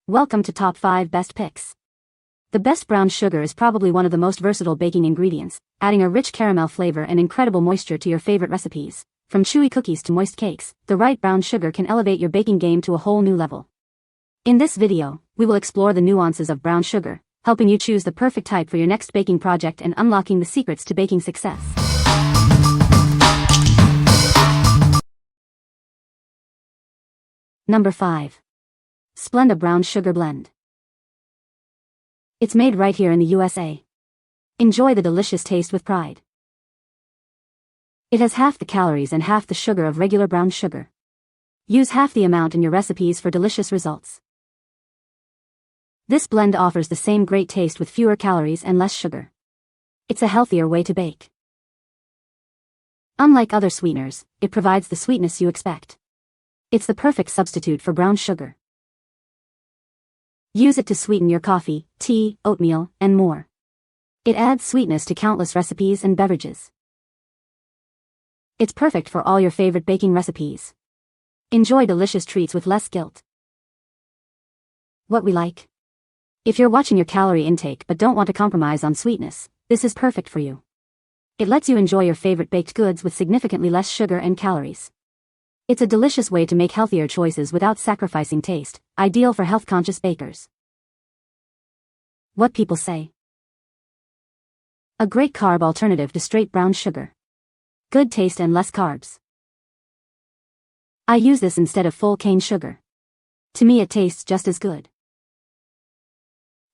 Welcome to Top 5 Best Picks. The best brown sugar is probably one of the most versatile baking ingredients, adding a rich caramel flavor and incredible moisture to your favorite recipes. From chewy cookies to moist cakes, the right brown sugar can elevate your baking game to a whole new level. In this video, we will explore the nuances of brown sugar, helping you choose the perfect type for your next baking project and unlocking the secrets to baking success. Number 5. Splenda Brown Sugar Blend. It's made right here in the USA. Enjoy the delicious taste with pride. It has half the calories and half the sugar of regular brown sugar. Use half the amount in your recipes for delicious results. This blend offers the same great taste with fewer calories and less sugar. It's a healthier way to bake. Unlike other sweeteners, it provides the sweetness you expect. It's the perfect substitute for brown sugar. Use it to sweeten your coffee, tea, oatmeal, and more. It adds sweetness to countless recipes and beverages. It's perfect for all your favorite baking recipes. Enjoy delicious treats with less guilt. What we like. If you're watching your calorie intake but don't want to compromise on sweetness, this is perfect for you. It lets you enjoy your favorite baked goods with significantly less sugar and calories. It's a delicious way to make healthier choices without sacrificing taste, ideal for health-conscious bakers. What people say. A great carb alternative to straight brown sugar. Good taste and less carbs. I use this instead of full cane sugar. To me it tastes just as good.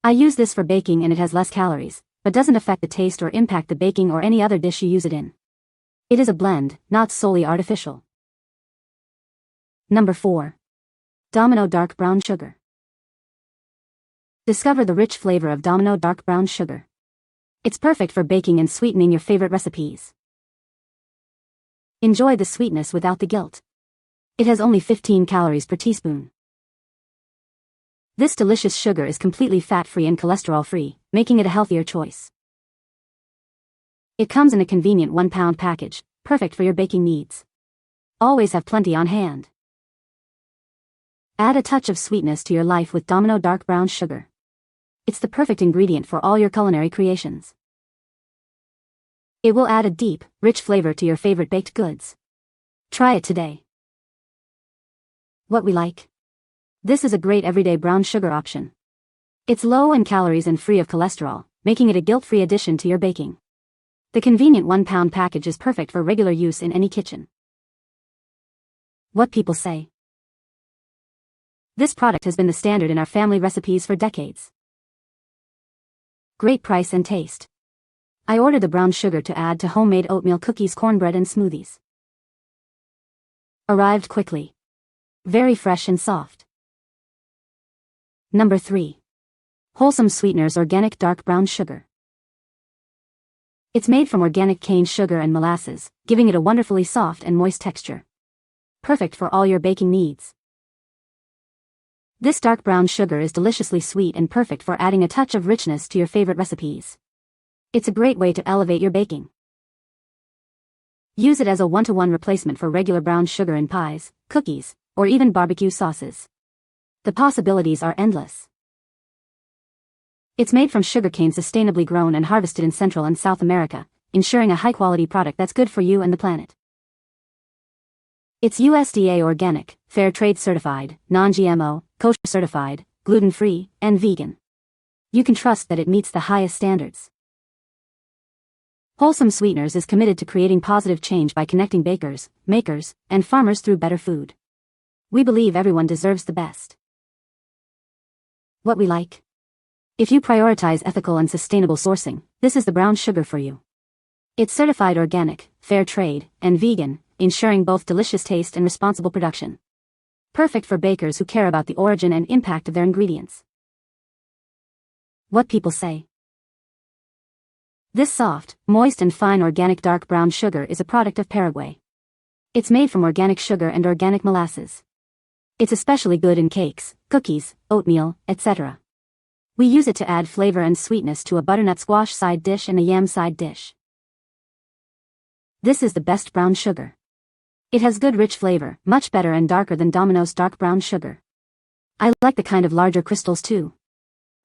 I use this for baking and it has less calories, but doesn't affect the taste or impact the baking or any other dish you use it in. It is a blend, not solely artificial. Number 4. Domino Dark Brown Sugar. Discover the rich flavor of Domino Dark Brown Sugar. It's perfect for baking and sweetening your favorite recipes. Enjoy the sweetness without the guilt. It has only 15 calories per teaspoon. This delicious sugar is completely fat-free and cholesterol-free, making it a healthier choice. It comes in a convenient 1-pound package, perfect for your baking needs. Always have plenty on hand. Add a touch of sweetness to your life with Domino Dark Brown Sugar. It's the perfect ingredient for all your culinary creations. It will add a deep, rich flavor to your favorite baked goods. Try it today. What we like. This is a great everyday brown sugar option. It's low in calories and free of cholesterol, making it a guilt-free addition to your baking. The convenient 1-pound package is perfect for regular use in any kitchen. What people say. This product has been the standard in our family recipes for decades. Great price and taste. I ordered the brown sugar to add to homemade oatmeal cookies, cornbread, and smoothies. Arrived quickly. Very fresh and soft. Number 3. Wholesome Sweeteners Organic Dark Brown Sugar. It's made from organic cane sugar and molasses, giving it a wonderfully soft and moist texture. Perfect for all your baking needs. This dark brown sugar is deliciously sweet and perfect for adding a touch of richness to your favorite recipes. It's a great way to elevate your baking. Use it as a 1-to-1 replacement for regular brown sugar in pies, cookies, or even barbecue sauces. The possibilities are endless. It's made from sugarcane sustainably grown and harvested in Central and South America, ensuring a high-quality product that's good for you and the planet. It's USDA organic, fair trade certified, non-GMO, kosher certified, gluten-free, and vegan. You can trust that it meets the highest standards. Wholesome Sweeteners is committed to creating positive change by connecting bakers, makers, and farmers through better food. We believe everyone deserves the best. What we like. If you prioritize ethical and sustainable sourcing, this is the brown sugar for you. It's certified organic, fair trade, and vegan, ensuring both delicious taste and responsible production. Perfect for bakers who care about the origin and impact of their ingredients. What people say. This soft, moist and fine organic dark brown sugar is a product of Paraguay. It's made from organic sugar and organic molasses. It's especially good in cakes, cookies, oatmeal, etc. We use it to add flavor and sweetness to a butternut squash side dish and a yam side dish. This is the best brown sugar. It has good rich flavor, much better and darker than Domino's dark brown sugar. I like the kind of larger crystals too.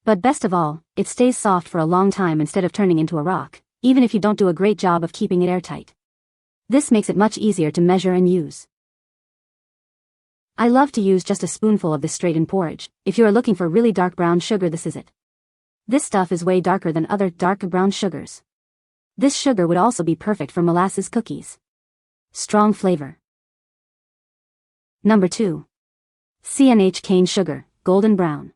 But best of all, it stays soft for a long time instead of turning into a rock, even if you don't do a great job of keeping it airtight. This makes it much easier to measure and use. I love to use just a spoonful of this straight in porridge. If you are looking for really dark brown sugar, this is it. This stuff is way darker than other dark brown sugars. This sugar would also be perfect for molasses cookies. Strong flavor. Number 2. CNH cane sugar, golden brown.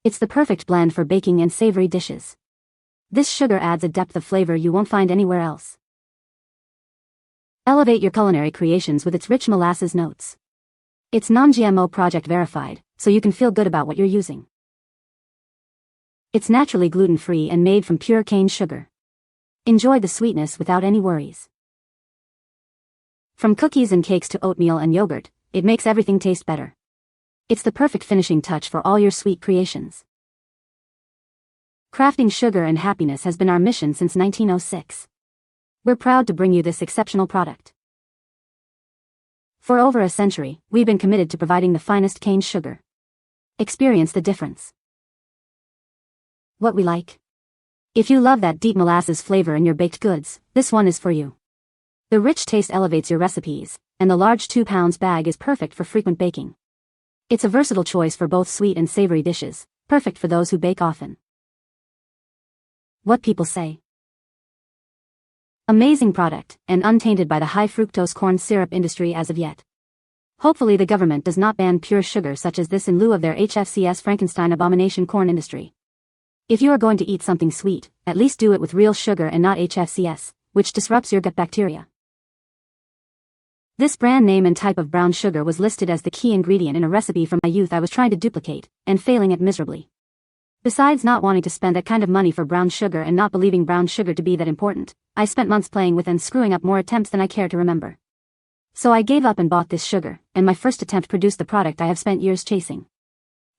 It's the perfect blend for baking and savory dishes. This sugar adds a depth of flavor you won't find anywhere else. Elevate your culinary creations with its rich molasses notes. It's non-GMO project verified, so you can feel good about what you're using. It's naturally gluten-free and made from pure cane sugar. Enjoy the sweetness without any worries. From cookies and cakes to oatmeal and yogurt, it makes everything taste better. It's the perfect finishing touch for all your sweet creations. Crafting sugar and happiness has been our mission since 1906. We're proud to bring you this exceptional product. For over a century, we've been committed to providing the finest cane sugar. Experience the difference. What we like. If you love that deep molasses flavor in your baked goods, this one is for you. The rich taste elevates your recipes, and the large 2-pound bag is perfect for frequent baking. It's a versatile choice for both sweet and savory dishes, perfect for those who bake often. What people say. Amazing product, and untainted by the high fructose corn syrup industry as of yet. Hopefully the government does not ban pure sugar such as this in lieu of their HFCS Frankenstein abomination corn industry. If you are going to eat something sweet, at least do it with real sugar and not HFCS, which disrupts your gut bacteria. This brand name and type of brown sugar was listed as the key ingredient in a recipe from my youth I was trying to duplicate, and failing it miserably. Besides not wanting to spend that kind of money for brown sugar and not believing brown sugar to be that important, I spent months playing with and screwing up more attempts than I care to remember. So I gave up and bought this sugar, and my first attempt produced the product I have spent years chasing.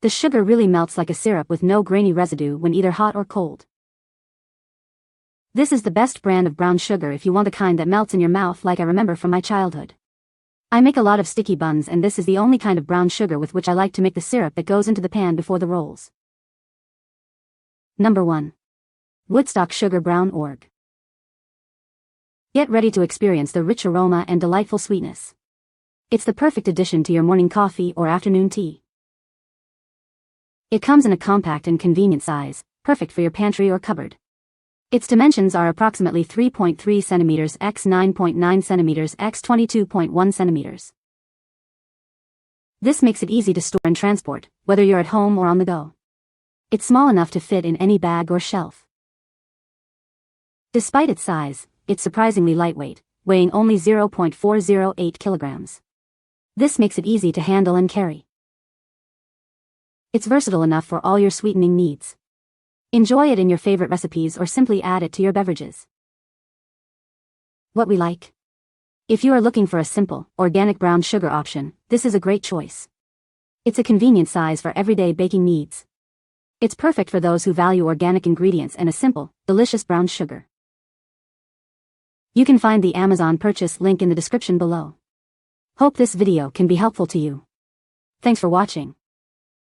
The sugar really melts like a syrup with no grainy residue when either hot or cold. This is the best brand of brown sugar if you want the kind that melts in your mouth like I remember from my childhood. I make a lot of sticky buns, and this is the only kind of brown sugar with which I like to make the syrup that goes into the pan before the rolls. Number 1. Woodstock Sugar Brown Org. Get ready to experience the rich aroma and delightful sweetness. It's the perfect addition to your morning coffee or afternoon tea. It comes in a compact and convenient size, perfect for your pantry or cupboard. Its dimensions are approximately 3.3 centimeters x 9.9 centimeters x 22.1 centimeters. This makes it easy to store and transport, whether you're at home or on the go. It's small enough to fit in any bag or shelf. Despite its size, it's surprisingly lightweight, weighing only 0.408 kilograms. This makes it easy to handle and carry. It's versatile enough for all your sweetening needs. Enjoy it in your favorite recipes or simply add it to your beverages. What we like. If you are looking for a simple, organic brown sugar option, this is a great choice. It's a convenient size for everyday baking needs. It's perfect for those who value organic ingredients and a simple, delicious brown sugar. You can find the Amazon purchase link in the description below. Hope this video can be helpful to you. Thanks for watching.